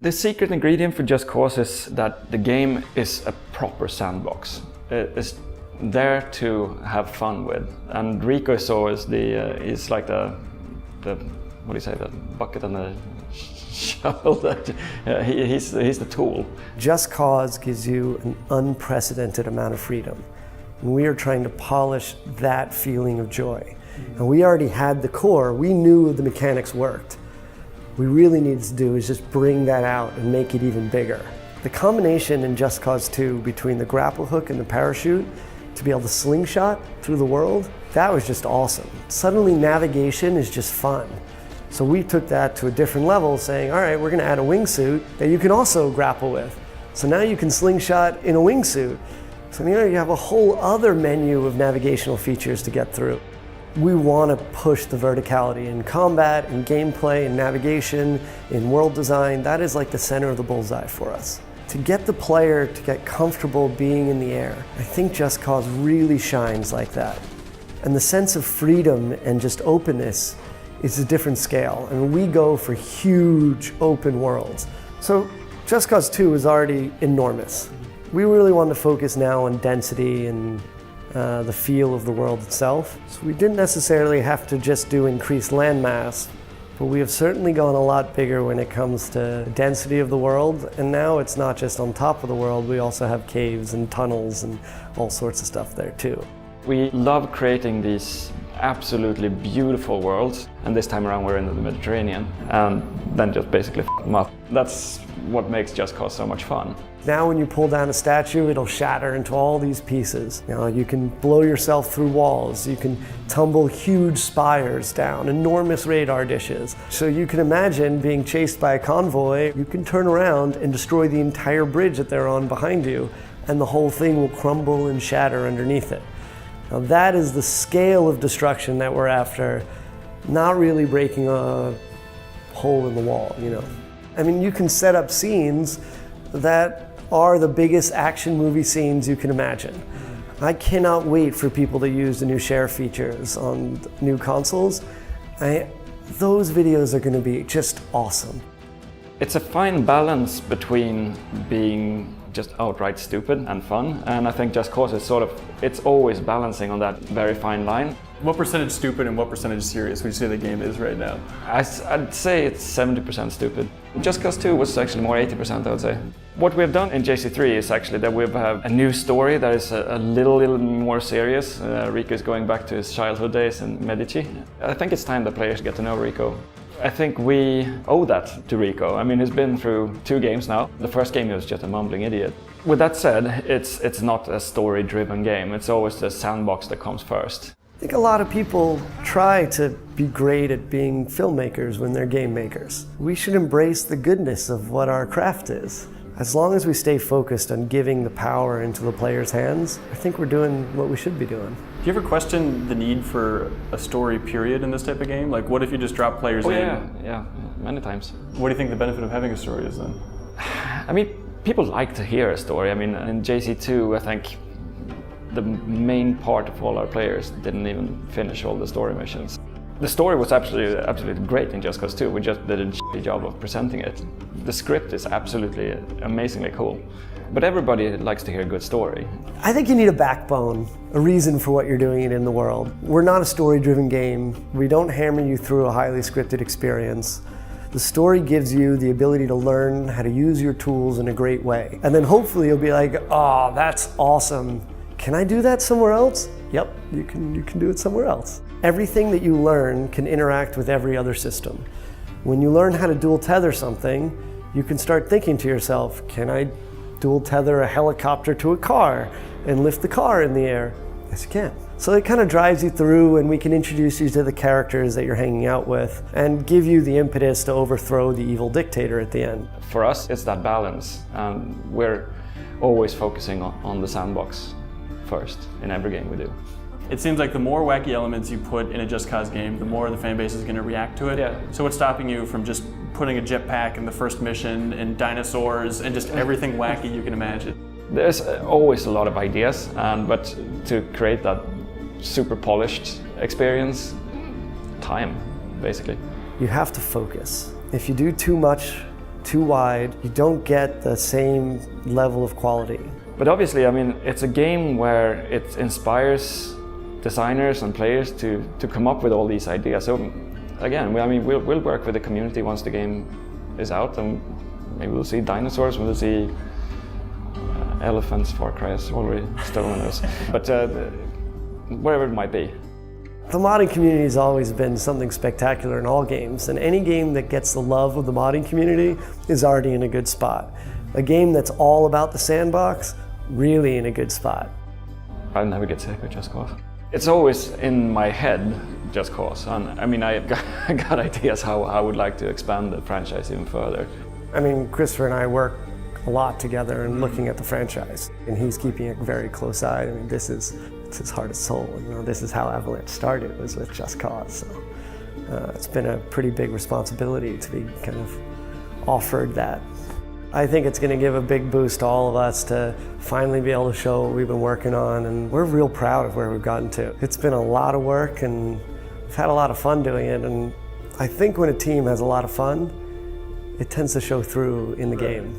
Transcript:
The secret ingredient for Just Cause is that the game is a proper sandbox. It's there to have fun with, and Rico is always is like the what do you say, the bucket and the shovel. That he's the tool. Just Cause gives you an unprecedented amount of freedom, and we are trying to polish that feeling of joy. And we already had the core. We knew the mechanics worked. What we really needed to do is just bring that out and make it even bigger. The combination in Just Cause 2 between the grapple hook and the parachute to be able to slingshot through the world, that was just awesome. Suddenly navigation is just fun. So we took that to a different level, saying, all right, we're gonna add a wingsuit that you can also grapple with. So now you can slingshot in a wingsuit. So you have a whole other menu of navigational features to get through. We want to push the verticality in combat, in gameplay, in navigation, in world design. That is like the center of the bullseye for us. To get the player to get comfortable being in the air, I think Just Cause really shines like that. And the sense of freedom and just openness is a different scale. And we go for huge open worlds. So Just Cause 2 is already enormous. We really want to focus now on density and the feel of the world itself. So we didn't necessarily have to just do increased landmass, but we have certainly gone a lot bigger when it comes to density of the world. And now it's not just on top of the world, we also have caves and tunnels and all sorts of stuff there too. We love creating these absolutely beautiful worlds, and this time around we're in the Mediterranean, and then just basically f them up. That's what makes Just Cause so much fun. Now when you pull down a statue, it'll shatter into all these pieces. You can blow yourself through walls, you can tumble huge spires down, enormous radar dishes. So you can imagine being chased by a convoy, you can turn around and destroy the entire bridge that they're on behind you, and the whole thing will crumble and shatter underneath it. Now that is the scale of destruction that we're after, not really breaking a hole in the wall, I mean, you can set up scenes that are the biggest action movie scenes you can imagine. I cannot wait for people to use the new share features on new consoles. Those videos are going to be just awesome. It's a fine balance between being just outright stupid and fun, and I think Just Cause is it's always balancing on that very fine line. What percentage stupid and what percentage serious would you say the game is right now? I'd say it's 70% stupid. Just Cause 2 was actually more 80%, I would say. What we've done in JC3 is actually that we have a new story that is a little more serious. Rico is going back to his childhood days in Medici. I think it's time the players get to know Rico. I think we owe that to Rico. I mean, he's been through 2 games now. The first game he was just a mumbling idiot. With that said, it's not a story-driven game. It's always the sandbox that comes first. I think a lot of people try to be great at being filmmakers when they're game makers. We should embrace the goodness of what our craft is. As long as we stay focused on giving the power into the player's hands, I think we're doing what we should be doing. Do you ever question the need for a story period in this type of game? Like, what if you just drop players in? Yeah, many times. What do you think the benefit of having a story is then? I mean, people like to hear a story. I mean, in JC2, I think the main part of all our players didn't even finish all the story missions. The story was absolutely great in Just Cause 2, we just did a shitty job of presenting it. The script is absolutely amazingly cool, but everybody likes to hear a good story. I think you need a backbone, a reason for what you're doing in the world. We're not a story-driven game. We don't hammer you through a highly scripted experience. The story gives you the ability to learn how to use your tools in a great way. And then hopefully you'll be like, oh, that's awesome. Can I do that somewhere else? Yep, you can do it somewhere else. Everything that you learn can interact with every other system. When you learn how to dual tether something, you can start thinking to yourself, can I dual tether a helicopter to a car and lift the car in the air? Yes, you can. So it kind of drives you through, and we can introduce you to the characters that you're hanging out with and give you the impetus to overthrow the evil dictator at the end. For us, it's that balance, and we're always focusing on the sandbox first in every game we do. It seems like the more wacky elements you put in a Just Cause game, the more the fan base is going to react to it. Yeah. So what's stopping you from just putting a jetpack in the first mission and dinosaurs and just everything wacky you can imagine? There's always a lot of ideas, but to create that super polished experience, time, basically. You have to focus. If you do too much too wide, you don't get the same level of quality. But obviously, I mean, it's a game where it inspires designers and players to come up with all these ideas. So again, we'll work with the community once the game is out, and maybe we'll see dinosaurs, we'll see elephants, Far Cry is already stolen those. But wherever it might be. The modding community has always been something spectacular in all games, and any game that gets the love of the modding community is already in a good spot. A game that's all about the sandbox, really in a good spot. I'll never get sick of Just Cause. It's always in my head, Just Cause. And I mean, I got ideas how I would like to expand the franchise even further. I mean, Christopher and I work a lot together and looking at the franchise, and he's keeping a very close eye. I mean, it's his heart and soul. You know, this is how Avalanche started, was with Just Cause. So it's been a pretty big responsibility to be kind of offered that. I think it's going to give a big boost to all of us to finally be able to show what we've been working on, and we're real proud of where we've gotten to. It's been a lot of work, and we've had a lot of fun doing it, and I think when a team has a lot of fun, it tends to show through in the game.